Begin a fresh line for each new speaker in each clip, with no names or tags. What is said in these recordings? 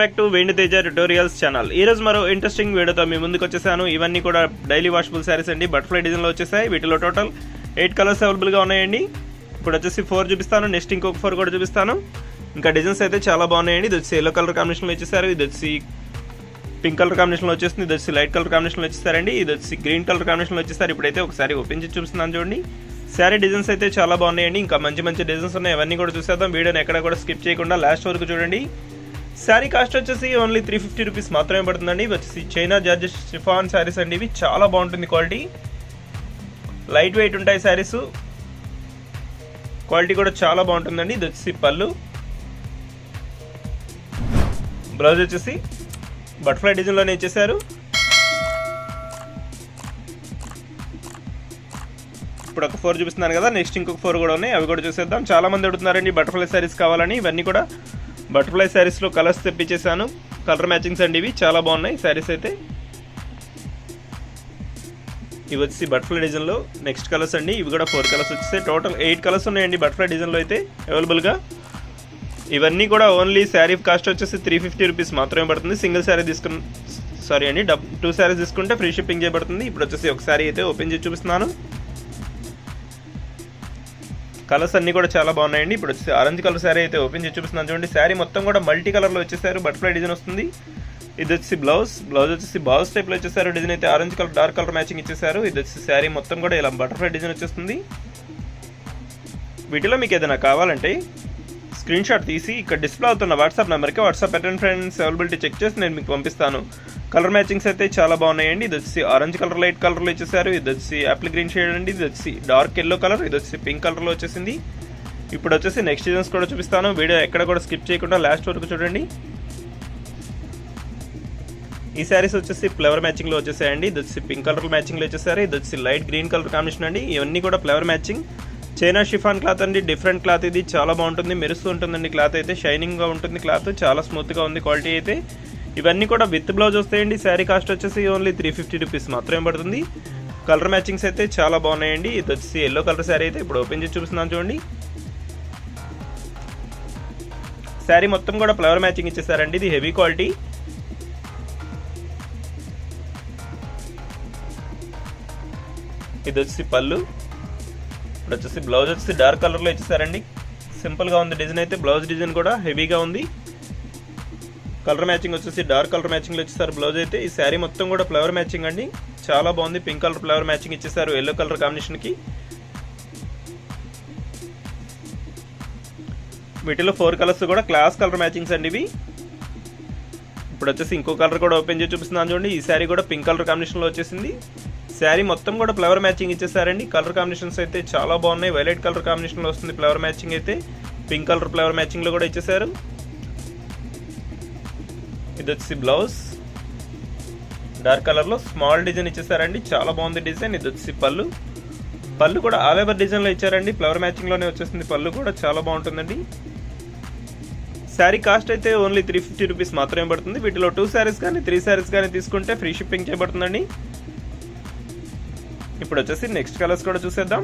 Back to Venu Teja tutorials channel. ఈ రోజు మరో ఇంట్రెస్టింగ్ వీడియోతో మీ ముందుకు వచ్చేసాను. ఇవన్నీ కూడా డైలీ వాషబుల్ శారీస్ అండి. బటర్ఫ్లై డిజైన్లో వచ్చేసాయి. వీటిలో టోటల్ 8 కలర్స్ అవైలబుల్గా ఉన్నాయండి. ఇప్పుడు వచ్చేసి 4 చూపిస్తాను, నెక్స్ట్ ఇంకొక 4 కూడా చూపిస్తాను. ఇంకా డిజైన్స్ అయితే చాలా బాగున్నాయండి. ఇది వచ్చి ఎల్లో కలర్ కాంబినేషన్లో ఇచ్చేసారు, ఇది వచ్చి పింక్ కలర్ కాంబినేషన్లో వచ్చేస్తుంది, ఇది వచ్చి లైట్ కలర్ కాంబినేషన్లో వచ్చేసారండి, ఇది వచ్చి గ్రీన్ కలర్ కాంబినేషన్లో వచ్చేసారు. ఇప్పుడైతే ఒకసారి ఓపెన్ చేసి చూపిస్తున్నాను చూడండి. శారీ డిజైన్స్ అయితే చాలా బాగున్నాయండి. ఇంకా మంచి మంచి డిజైన్స్ ఉన్నాయి, అవన్నీ కూడా చూసేద్దాం. వీడియోని ఎక్కడ కూడా స్కిప్ చేయకుండా లాస్ట్ వరకు చూడండి. శారీ కాస్ట్ వచ్చేసి ఓన్లీ 350 రూపీస్ మాత్రమే పడుతుందండి. ఇవి వచ్చేసి చైనా జార్జెట్ షిఫాన్ శారీస్ అండి. ఇవి చాలా బాగుంటుంది క్వాలిటీ, లైట్ వెయిట్ ఉంటాయి శారీస్, క్వాలిటీ కూడా చాలా బాగుంటుందండి. ఇది వచ్చేసి పళ్ళు, బ్లౌజ్ వచ్చేసి బటర్ఫ్లై డిజైన్లోనే ఇచ్చేసారు. ఇప్పుడు ఒక 4 చూపిస్తున్నాను కదా, నెక్స్ట్ ఇంకొక 4 కూడా ఉన్నాయి, అవి కూడా చూసేద్దాం. చాలా మంది అడుగుతున్నారండి బటర్ఫ్లై శారీస్ కావాలని. ఇవన్నీ కూడా బటర్ఫ్లై శారీస్లో కలర్స్ తెప్పించేసాను, కలర్ మ్యాచింగ్స్ అండి. ఇవి చాలా బాగున్నాయి శారీస్ అయితే. ఇవి వచ్చి బటర్ఫ్లై డిజైన్లో నెక్స్ట్ కలర్స్ అండి. ఇవి కూడా 4 కలర్స్ వచ్చేసాయి. టోటల్ 8 కలర్స్ ఉన్నాయండి బటర్ఫ్లై డిజైన్లో అయితే అవైలబుల్గా. ఇవన్నీ కూడా ఓన్లీ శారీ కాస్ట్ వచ్చేసి 350 రూపీస్ మాత్రమే పడుతుంది. సింగిల్ శారీ తీసుకుని 2 శారీస్ తీసుకుంటే ఫ్రీ షిప్పింగ్ చేయబడుతుంది. ఇప్పుడు వచ్చేసి ఒక శారీ అయితే ఓపెన్ చేసి చూపిస్తున్నాను. కలర్స్ అన్నీ కూడా చాలా బాగున్నాయండి. ఇప్పుడు వచ్చి ఆరెంజ్ కలర్ శారీ అయితే ఓపెన్ చేసి చూపిస్తున్నాను చూడండి. శారీ మొత్తం కూడా మల్టీ కలర్లో వచ్చేసారు, బటర్ఫ్లై డిజైన్ వస్తుంది. ఇది వచ్చి బ్లౌజ్ వచ్చేసి బాల్స్ టైప్లో వచ్చేసారు. డిజైన్ అయితే orange colour dark colour matching ఇచ్చేసారు. ఇది వచ్చి శారీ మొత్తం కూడా ఇలా బటర్ఫ్లై డిజైన్ వచ్చేస్తుంది. వీటిలో మీకు ఏదైనా కావాలంటే స్క్రీన్ షాట్ తీసి ఇక్కడ డిస్ప్లే అవుతున్న వాట్సాప్ నెంబర్కి వాట్సాప్ పెట్టండి ఫ్రెండ్స్. అవైలబిలిటీ చెక్ చేసి నేను మీకు పంపిస్తాను. కలర్ మ్యాచింగ్స్ అయితే చాలా బాగున్నాయండి. ఇది వచ్చి ఆరెంజ్ కలర్ లైట్ కలర్లో ఇచ్చేసారు. ఇది వచ్చి యాపిల్ గ్రీన్ షేడ్ అండి. ఇది వచ్చి డార్క్ ఎల్లో కలర్, ఇది వచ్చి పింక్ కలర్లో వచ్చేసింది. ఇప్పుడు వచ్చేసి నెక్స్ట్ డిజైన్స్ కూడా చూపిస్తాను. వీడియో ఎక్కడ కూడా స్కిప్ చేయకుండా లాస్ట్ వరకు చూడండి. ఈ శారీస్ వచ్చేసి ఫ్లవర్ మ్యాచింగ్లో వచ్చేసాయండి. ఇది వచ్చి పింక్ కలర్ మ్యాచింగ్లో వచ్చేసారు. ఇది వచ్చి లైట్ గ్రీన్ కలర్ కాంబినేషన్ అండి. ఇవన్నీ కూడా flower matching. China chiffon cloth అండి, డిఫరెంట్ క్లాత్. ఇది చాలా బాగుంటుంది, మెరుస్తూ ఉంటుందండి క్లాత్ అయితే, షైనింగ్గా ఉంటుంది క్లాత్, చాలా స్మూత్గా ఉంది క్వాలిటీ అయితే. ఇవన్నీ కూడా విత్ బ్లౌజ్ వస్తాయండి. శారీ కాస్ట్ వచ్చేసి ఓన్లీ 350 రూపీస్ మాత్రమే పడుతుంది. కలర్ మ్యాచింగ్స్ అయితే చాలా బాగున్నాయండి. ఇది వచ్చి ఎల్లో కలర్ శారీ అయితే ఇప్పుడు ఓపెన్ చేసి చూపిస్తున్నాను చూడండి. శారీ మొత్తం కూడా ఫ్లవర్ మ్యాచింగ్ ఇచ్చేసారండి. ఇది హెవీ క్వాలిటీ. ఇది వచ్చి పళ్ళు, ఇప్పుడు వచ్చేసి బ్లౌజ్ వచ్చేసి డార్క్ కలర్లో ఇచ్చేసారండి. సింపుల్గా ఉంది డిజైన్ అయితే, బ్లౌజ్ డిజైన్ కూడా హెవీగా ఉంది. కలర్ మ్యాచింగ్ వచ్చేసి డార్క్ కలర్ మ్యాచింగ్లో ఇచ్చేసారు బ్లౌజ్ అయితే. ఈ శారీ మొత్తం కూడా ఫ్లవర్ మ్యాచింగ్ అండి, చాలా బాగుంది. పింక్ కలర్ ఫ్లవర్ మ్యాచింగ్ ఇచ్చేసారు ఎల్లో కలర్ కాంబినేషన్కి. వీటిలో 4 కలర్స్ కూడా క్లాస్ కలర్ మ్యాచింగ్స్ అండి ఇవి. ఇప్పుడు వచ్చేసి ఇంకో కలర్ కూడా ఓపెన్ చేసి చూపిస్తున్నాను చూడండి. ఈ శారీ కూడా పింక్ కలర్ కాంబినేషన్లో వచ్చేసింది. శారీ మొత్తం కూడా ఫ్లవర్ మ్యాచింగ్ ఇచ్చేసారండి. కలర్ కాంబినేషన్స్ అయితే చాలా బాగున్నాయి. వైలెట్ కలర్ కాంబినేషన్లో వస్తుంది ఫ్లవర్ మ్యాచింగ్ అయితే, పింక్ కలర్ ఫ్లవర్ మ్యాచింగ్లో కూడా ఇచ్చేసారు. ఇది వచ్చి బ్లౌజ్ డార్క్ కలర్లో స్మాల్ డిజైన్ ఇచ్చేసారండి, చాలా బాగుంది డిజైన్. ఇది వచ్చి పళ్ళు కూడా ఆల్ ఓవర్ డిజైన్లో ఇచ్చారండి, ఫ్లవర్ మ్యాచింగ్లోనే వచ్చేసింది. పళ్ళు కూడా చాలా బాగుంటుందండి. శారీ కాస్ట్ అయితే ఓన్లీ 350 రూపీస్ మాత్రమే పడుతుంది. వీటిలో 2 శారీస్ కానీ 3 శారీస్ కానీ తీసుకుంటే ఫ్రీ షిప్పింగ్ చేయబడుతుందండి. ఇప్పుడు వచ్చేసి నెక్స్ట్ కలర్స్ కూడా చూసేద్దాం.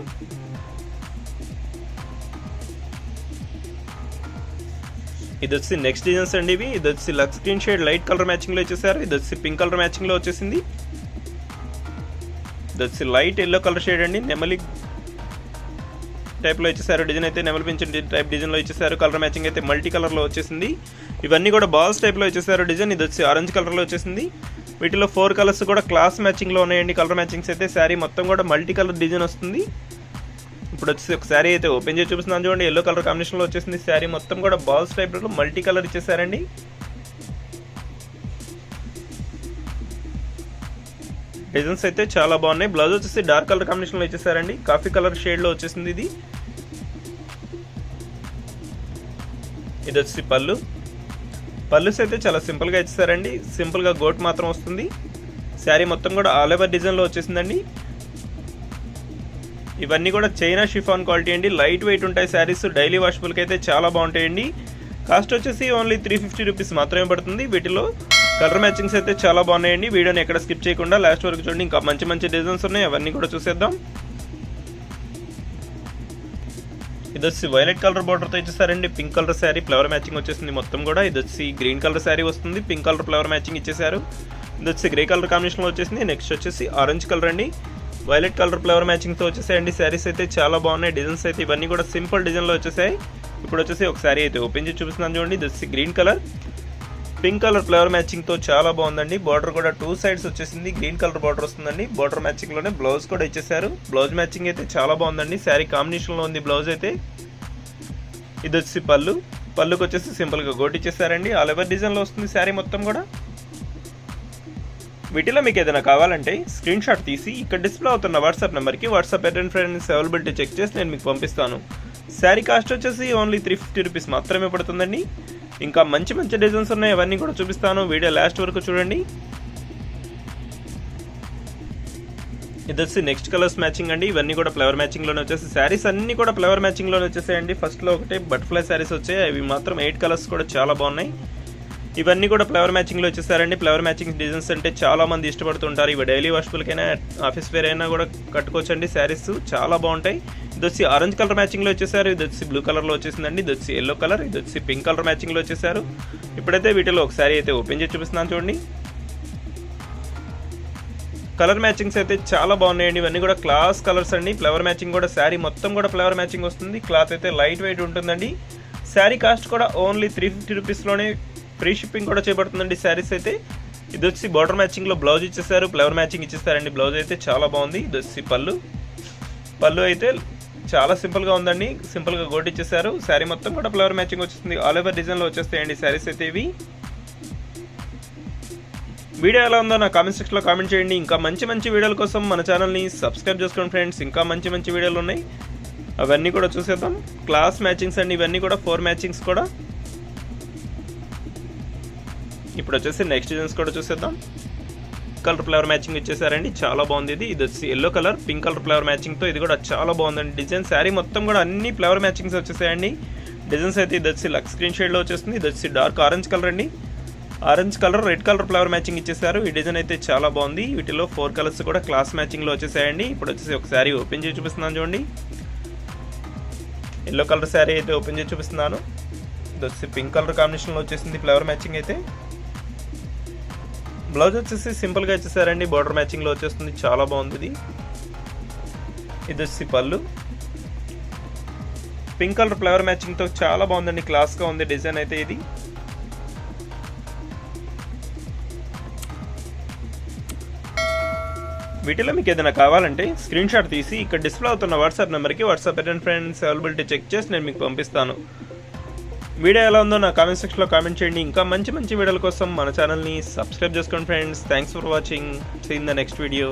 ఇది వచ్చి నెక్స్ట్ డిజైన్స్ అండి ఇవి. ఇది వచ్చి లక్స్ గ్రీన్ షేడ్ లైట్ కలర్ మ్యాచింగ్లో ఇచ్చేసారు. ఇది వచ్చి పింక్ కలర్ మ్యాచింగ్లో వచ్చేసింది. ఇది వచ్చి లైట్ ఎల్లో కలర్ షేడ్ అండి, నెమలి టైప్లో ఇచ్చేసారు. డిజైన్ అయితే నెమలి పింఛన్ టైప్ డిజైన్లో ఇచ్చేసారు. కలర్ మ్యాచింగ్ అయితే మల్టీ కలర్లో వచ్చేసింది. ఇవన్నీ కూడా బాల్స్ టైప్లో ఇచ్చేసారు డిజైన్. ఇది వచ్చి ఆరెంజ్ కలర్లో వచ్చేసింది. వీటిలో 4 కలర్స్ కూడా క్లాస్ మ్యాచింగ్లో ఉన్నాయండి. కలర్ మ్యాచింగ్స్ అయితే శారీ మొత్తం కూడా మల్టీ కలర్ డిజైన్ వస్తుంది. ఇప్పుడు వచ్చి ఒక శారీ అయితే ఓపెన్ చేసి చూపిస్తున్నాను చూడండి. ఎల్లో కలర్ కాంబినేషన్లో వచ్చేసింది. శారీ మొత్తం కూడా బాల్స్ టైప్లో మల్టీ కలర్ ఇచ్చేసారండి. డిజైన్స్ అయితే చాలా బాగున్నాయి. బ్లౌజ్ వచ్చేసి డార్క్ కలర్ కాంబినేషన్లో ఇచ్చేసారండి, కాఫీ కలర్ షేడ్లో వచ్చేసింది ఇది. ఇది వచ్చి పళ్ళుస్ అయితే చాలా సింపుల్గా ఇచ్చేసారండి, సింపుల్గా గోట్ మాత్రం వస్తుంది. శారీ మొత్తం కూడా ఆల్ ఓవర్ డిజైన్లో వచ్చేసిందండి. ఇవన్నీ కూడా చైనా షిఫాన్ క్వాలిటీ అండి, లైట్ వెయిట్ ఉంటాయి శారీస్, డైలీ వాషబుల్కి అయితే చాలా బాగుంటాయండి. కాస్ట్ వచ్చేసి ఓన్లీ 350 రూపీస్ మాత్రమే పడుతుంది. వీటిలో కలర్ మ్యాచింగ్స్ అయితే చాలా బాగున్నాయండి. వీడియోని ఎక్కడ స్కిప్ చేయకుండా లాస్ట్ వరకు చూడండి. ఇంకా మంచి మంచి డిజైన్స్ ఉన్నాయి, అవన్నీ కూడా చూసేద్దాం. ఇది వచ్చి వైలెట్ కలర్ బార్డర్తో ఇచ్చేసారండి. Pink colour sari flower matching వచ్చేసింది మొత్తం కూడా. ఇది వచ్చి గ్రీన్ కలర్ శారీ వస్తుంది, పింక్ కలర్ ఫ్లవర్ మ్యాచింగ్ ఇచ్చేసారు. ఇది వచ్చి గ్రే కలర్ కాంబినేషన్లో వచ్చేసింది. నెక్స్ట్ వచ్చేసి ఆరెంజ్ కలర్ అండి, వైలెట్ కలర్ ఫ్లవర్ మ్యాచింగ్తో వచ్చేసాయండి. శారీస్ అయితే చాలా బాగున్నాయి. డిజైన్స్ అయితే ఇవన్నీ కూడా సింపుల్ డిజైన్లో వచ్చేసాయి. ఇప్పుడు వచ్చేసి ఒక శారీ అయితే ఓపెన్ చేసి చూపిస్తున్నాను చూడండి. ఇది వచ్చి green colour pink colour flower మ్యాచింగ్తో చాలా బాగుందండి. బార్డర్ కూడా 2 సైడ్స్ వచ్చేసింది, గ్రీన్ కలర్ బార్డర్ వస్తుందండి. బార్డర్ మ్యాచింగ్లోనే బ్లౌజ్ కూడా ఇచ్చేసారు. బ్లౌజ్ మ్యాచింగ్ అయితే చాలా బాగుందండి. శారీ కాంబినేషన్లో ఉంది బ్లౌజ్ అయితే. ఇది వచ్చి పళ్ళుకి వచ్చేసి సింపుల్గా గోట్ ఇచ్చేసారండి. ఆల్ ఓవర్ డిజైన్లో వస్తుంది శారీ మొత్తం కూడా. వీటిలో మీకు ఏదైనా కావాలంటే స్క్రీన్ షాట్ తీసి ఇక్కడ డిస్ప్లే అవుతున్న వాట్సాప్ నెంబర్కి WhatsApp attend friends availability check చేసి నేను మీకు పంపిస్తాను. శారీ కాస్ట్ వచ్చేసి ఓన్లీ 350 రూపీస్ మాత్రమే పడుతుందండి. ఇంకా మంచి మంచి డిజైన్స్ ఉన్నాయి, అవన్నీ కూడా చూపిస్తాను. వీడియో లాస్ట్ వరకు చూడండి. ఇది వచ్చి నెక్స్ట్ కలర్స్ మ్యాచింగ్ అండి. ఇవన్నీ కూడా ఫ్లవర్ మ్యాచింగ్లోనే వచ్చేసి శారీస్ అన్నీ కూడా ఫ్లవర్ మ్యాచింగ్లోనే వచ్చేసాయండి. ఫస్ట్లో ఒకటే బటర్ఫ్లై శారీస్ వచ్చాయి, అవి మాత్రం 8 కలర్స్ కూడా చాలా బాగున్నాయి. ఇవన్నీ కూడా ఫ్లవర్ మ్యాచింగ్లో వచ్చేసారండి. ఫ్లవర్ మ్యాచింగ్ డిజైన్స్ అంటే చాలా మంది ఇష్టపడుతుంటారు. ఇవి డైలీ వాష్బుల్కైనా ఆఫీస్ వేర్ అయినా కూడా కట్టుకోవచ్చండి. శారీస్ చాలా బాగుంటాయి. ఇది వచ్చి ఆరెంజ్ కలర్ మ్యాచింగ్లో వచ్చేసారు. ఇది వచ్చి బ్లూ కలర్లో వచ్చేసిందండి. ఇది వచ్చి ఎల్లో కలర్, ఇది వచ్చి పింక్ కలర్ మ్యాచింగ్లో వచ్చేసారు. ఇప్పుడైతే వీటిలో ఒక శారీ అయితే ఓపెన్ చేసి చూపిస్తున్నాను చూడండి. కలర్ మ్యాచింగ్స్ అయితే చాలా బాగున్నాయండి. ఇవన్నీ కూడా క్లాస్ కలర్స్ అండి. ఫ్లవర్ మ్యాచింగ్ కూడా శారీ మొత్తం కూడా ఫ్లవర్ మ్యాచింగ్ వస్తుంది. క్లాత్ అయితే లైట్ వెయిట్ ఉంటుందండి. శారీ కాస్ట్ కూడా ఓన్లీ 350 రూపీస్లోనే ఫ్రీ షిప్పింగ్ కూడా చేయబడుతుందండి శారీస్ అయితే. ఇది వచ్చి బార్డర్ మ్యాచింగ్లో బ్లౌజ్ ఇచ్చేసారు, ఫ్లవర్ మ్యాచింగ్ ఇచ్చేసారండి. బ్లౌజ్ అయితే చాలా బాగుంది. ఇది వచ్చి పళ్ళు అయితే చాలా సింపుల్గా ఉందండి. సింపుల్గా గోట్ ఇచ్చేసారు. శారీ మొత్తం కూడా ఫ్లవర్ మ్యాచింగ్ వచ్చేస్తుంది. ఆల్ ఓవర్ డిజైన్లో వచ్చేస్తాయండి శారీస్ అయితే ఇవి. వీడియో ఎలా ఉందో నా కామెంట్ సెక్షన్లో కామెంట్ చేయండి. ఇంకా మంచి మంచి వీడియోల కోసం మన ఛానల్ని సబ్స్క్రైబ్ చేసుకోండి ఫ్రెండ్స్. ఇంకా మంచి మంచి వీడియోలు ఉన్నాయి, అవన్నీ కూడా చూసేద్దాం. క్లాస్ మ్యాచింగ్స్ అండి ఇవన్నీ కూడా, 4 మ్యాచింగ్స్ కూడా. ఇప్పుడు వచ్చేసి నెక్స్ట్ డిజైన్స్ కూడా చూసేద్దాం. కలర్ ఫ్లవర్ మ్యాచింగ్ ఇచ్చేసారండి, చాలా బాగుంది ఇది. ఇది వచ్చి yellow colour pink colour flower మ్యాచింగ్తో ఇది కూడా చాలా బాగుందండి డిజైన్. శారీ మొత్తం కూడా అన్ని ఫ్లవర్ మ్యాచింగ్స్ వచ్చేసాయండి. డిజైన్స్ అయితే ఇది వచ్చి లక్స్ గ్రీన్ షేడ్లో వచ్చేస్తుంది. ఇది వచ్చి డార్క్ ఆరెంజ్ కలర్ అండి. Orange colour red colour flower matching ఇచ్చేసారు. ఈ డిజైన్ అయితే చాలా బాగుంది. వీటిలో 4 కలర్స్ కూడా క్లాస్ మ్యాచింగ్లో వచ్చేసాయండి. ఇప్పుడు వచ్చేసి ఒక శారీ ఓపెన్ చేసి చూపిస్తున్నాను చూడండి. ఎల్లో కలర్ శారీ అయితే ఓపెన్ చేసి చూపిస్తున్నాను. ఇది వచ్చి పింక్ కలర్ కాంబినేషన్లో వచ్చేసింది ఫ్లవర్ మ్యాచింగ్ అయితే. బ్లౌజ్ వచ్చేసి సింపుల్గా ఇచ్చేసారండి, బార్డర్ మ్యాచింగ్లో వచ్చేస్తుంది. చాలా బాగుంది ఇది. ఇది వచ్చి పళ్ళు పింక్ కలర్ ఫ్లవర్ మ్యాచింగ్తో చాలా బాగుందండి, క్లాస్గా ఉంది డిజైన్ అయితే ఇది. వీటిలో మీకు ఏదైనా కావాలంటే స్క్రీన్ షాట్ తీసి ఇక్కడ డిస్ప్లే అవుతున్న వాట్సాప్ నెంబర్కి WhatsApp attend friends availability check చేసి నేను మీకు పంపిస్తాను. వీడియో ఎలా ఉందో నా కామెంట్ సెక్షన్లో కామెంట్ చేయండి. ఇంకా మంచి మంచి వీడియోల కోసం మన ఛానల్ని సబ్స్క్రైబ్ చేసుకోండి friends. Thanks for watching. See in the next video.